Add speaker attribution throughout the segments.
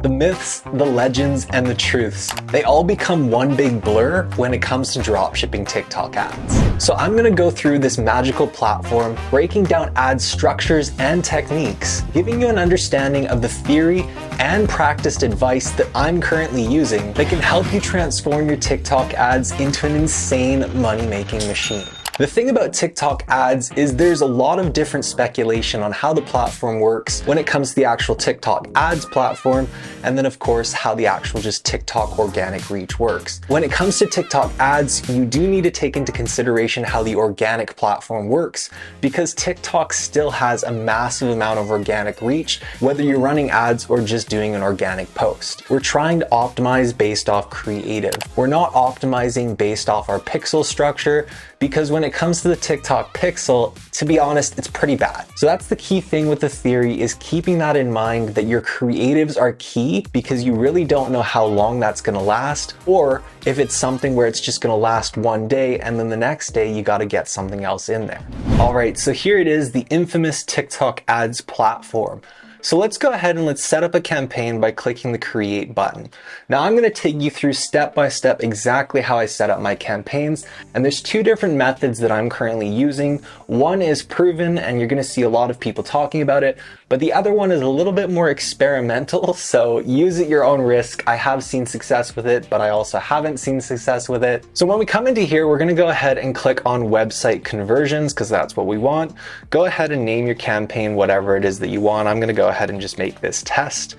Speaker 1: The myths, the legends, and the truths, they all become one big blur when it comes to dropshipping TikTok ads. So I'm gonna go through this magical platform, breaking down ad structures and techniques, giving you an understanding of the theory and practiced advice that I'm currently using that can help you transform your TikTok ads into an insane money-making machine. The thing about TikTok ads is there's a lot of different speculation on how the platform works when it comes to the actual TikTok ads platform, and then of course how the actual just TikTok organic reach works. When it comes to TikTok ads, you do need to take into consideration how the organic platform works, because TikTok still has a massive amount of organic reach, whether you're running ads or just doing an organic post. We're trying to optimize based off creative. We're not optimizing based off our pixel structure, because when it comes to the TikTok pixel, to be honest, it's pretty bad. So that's the key thing with the theory, is keeping that in mind, that your creatives are key, because you really don't know how long that's gonna last, or if it's something where it's just gonna last one day and then the next day you gotta get something else in there. All right, so here it is, the infamous TikTok ads platform. So let's go ahead and let's set up a campaign by clicking the create button. Now I'm going to take you through step by step exactly how I set up my campaigns, and there's two different methods that I'm currently using. One is proven and you're going to see a lot of people talking about it, but the other one is a little bit more experimental, so use at your own risk. I have seen success with it, but I also haven't seen success with it. So when we come into here, we're going to go ahead and click on website conversions, because that's what we want. Go ahead and name your campaign whatever it is that you want. I'm going to go ahead and just make this test.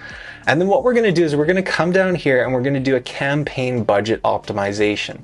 Speaker 1: And then what we're going to do is we're going to come down here and we're going to do a campaign budget optimization.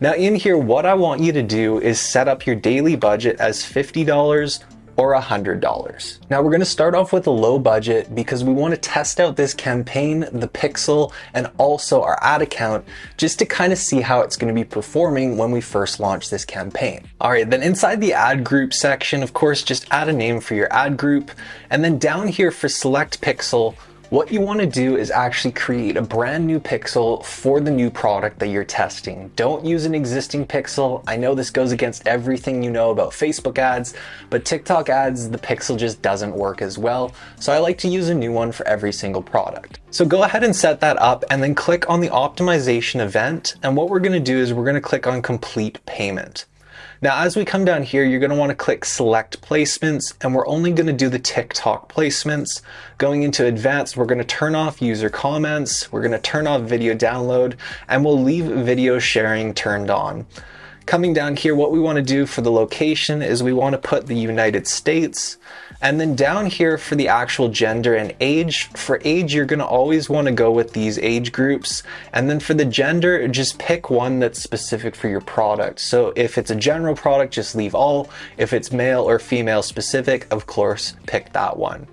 Speaker 1: Now in here, what I want you to do is set up your daily budget as $50 or $100. Now we're going to start off with a low budget because we want to test out this campaign, the pixel, and also our ad account, just to kind of see how it's going to be performing when we first launch this campaign. All right, then inside the ad group section, of course, just add a name for your ad group. And then down here for select pixel, what you want to do is actually create a brand new pixel for the new product that you're testing. Don't use an existing pixel. I know this goes against everything you know about Facebook ads, but TikTok ads, the pixel just doesn't work as well. So I like to use a new one for every single product. So go ahead and set that up and then click on the optimization event. And what we're going to do is we're going to click on complete payment. Now, as we come down here, you're going to want to click select placements, and we're only going to do the TikTok placements. Going into advanced, we're going to turn off user comments, we're going to turn off video download, and we'll leave video sharing turned on. Coming down here, what we want to do for the location is we want to put the United States, and then down here for the actual gender and age. For age, you're going to always want to go with these age groups, and then for the gender, just pick one that's specific for your product. So if it's a general product, just leave all. If it's male or female specific, of course, pick that one.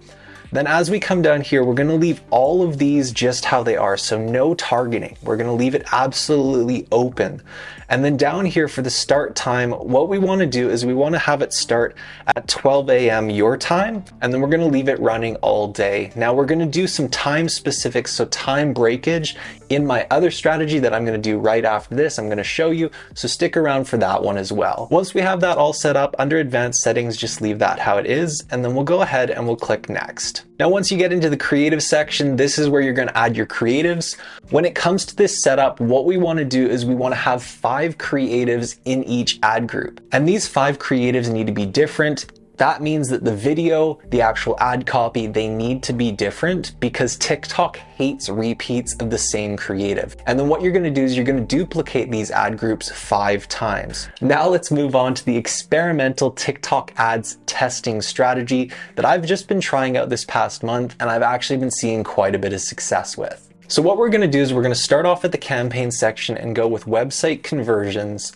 Speaker 1: Then as we come down here, we're going to leave all of these just how they are, so no targeting. We're going to leave it absolutely open. And then down here for the start time, what we want to do is we want to have it start at 12 a.m. your time, and then we're going to leave it running all day. Now we're going to do some time specifics, so time breakage in my other strategy that I'm going to do right after this. I'm going to show you, so stick around for that one as well. Once we have that all set up under advanced settings, just leave that how it is, and then we'll go ahead and we'll click next. Now, once you get into the creative section, this is where you're going to add your creatives. When it comes to this setup, what we want to do is we want to have 5 creatives in each ad group. And these 5 creatives need to be different. That means that the video, the actual ad copy, they need to be different, because TikTok hates repeats of the same creative. And then what you're going to do is you're going to duplicate these ad groups 5 times. Now let's move on to the experimental TikTok ads testing strategy that I've just been trying out this past month, and I've actually been seeing quite a bit of success with. So what we're going to do is we're going to start off at the campaign section and go with website conversions.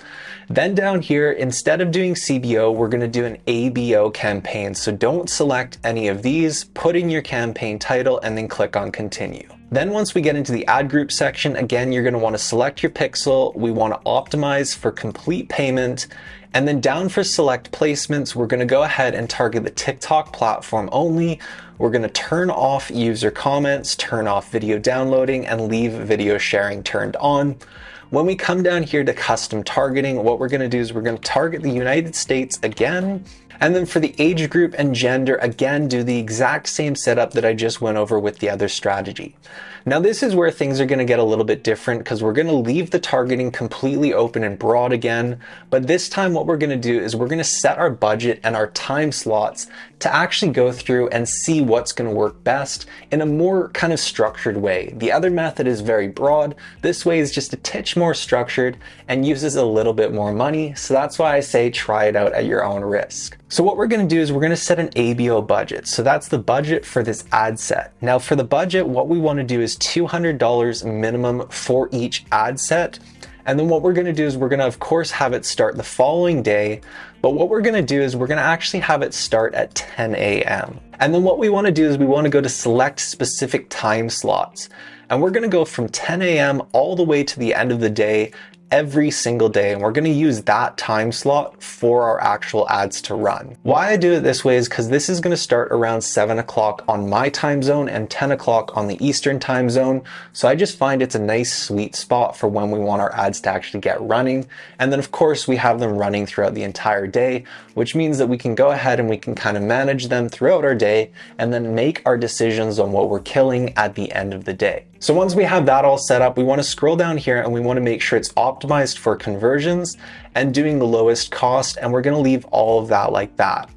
Speaker 1: Then down here, instead of doing CBO, we're going to do an ABO campaign. So don't select any of these, put in your campaign title, and then click on continue. Then once we get into the ad group section, again, you're going to want to select your pixel. We want to optimize for complete payment. And then down for select placements, we're going to go ahead and target the TikTok platform only. We're going to turn off user comments, turn off video downloading, and leave video sharing turned on. When we come down here to custom targeting, what we're going to do is we're going to target the United States again, And then for the age group and gender, again, do the exact same setup that I just went over with the other strategy. Now this is where things are going to get a little bit different because we're going to leave the targeting completely open and broad again. But this time what we're going to do is we're going to set our budget and our time slots to actually go through and see what's going to work best in a more kind of structured way. The other method is very broad. This way is just a titch more structured and uses a little bit more money. So that's why I say try it out at your own risk. So what we're going to do is we're going to set an ABO budget. So that's the budget for this ad set. Now for the budget, what we want to do is $200 minimum for each ad set. And then what we're going to do is we're going to, of course, have it start the following day. But what we're going to do is we're going to actually have it start at 10 a.m. And then what we want to do is we want to go to select specific time slots. And we're going to go from 10 a.m. all the way to the end of the day every single day, and we're going to use that time slot for our actual ads to run. Why I do it this way is because this is going to start around 7 o'clock on my time zone and 10 o'clock on the Eastern time zone. So I just find it's a nice sweet spot for when we want our ads to actually get running. And then of course we have them running throughout the entire day, which means that we can go ahead and we can kind of manage them throughout our day and then make our decisions on what we're killing at the end of the day. So once we have that all set up, we want to scroll down here and we want to make sure it's optimized for conversions and doing the lowest cost, and we're going to leave all of that like that.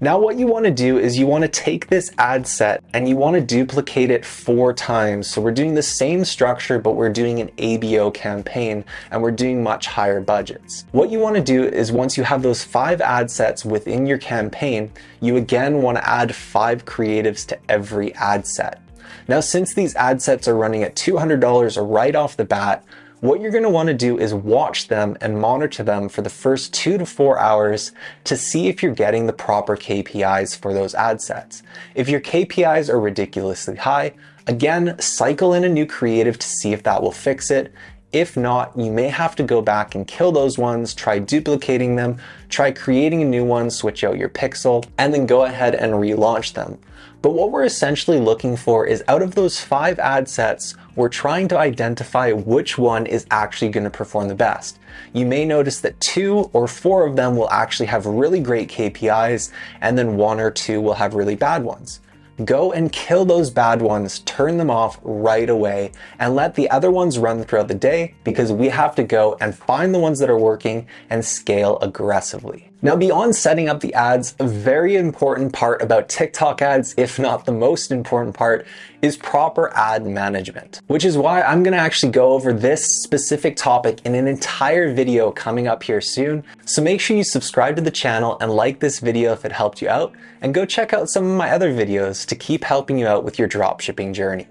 Speaker 1: Now what you want to do is you want to take this ad set and you want to duplicate it 4 times. So we're doing the same structure, but we're doing an ABO campaign and we're doing much higher budgets. What you want to do is once you have those 5 ad sets within your campaign, you again want to add 5 creatives to every ad set. Now, since these ad sets are running at $200 right off the bat, what you're going to want to do is watch them and monitor them for the first 2 to 4 hours to see if you're getting the proper KPIs for those ad sets. If your KPIs are ridiculously high, again, cycle in a new creative to see if that will fix it. If not, you may have to go back and kill those ones, try duplicating them, try creating a new one, switch out your pixel, and then go ahead and relaunch them. But what we're essentially looking for is out of those 5 ad sets, we're trying to identify which one is actually going to perform the best. You may notice that 2 or 4 of them will actually have really great KPIs, and then 1 or 2 will have really bad ones. Go and kill those bad ones, turn them off right away, and let the other ones run throughout the day, because we have to go and find the ones that are working and scale aggressively. Now, beyond setting up the ads, a very important part about TikTok ads, if not the most important part, is proper ad management, which is why I'm going to actually go over this specific topic in an entire video coming up here soon. So make sure you subscribe to the channel and like this video if it helped you out, and go check out some of my other videos to keep helping you out with your dropshipping journey.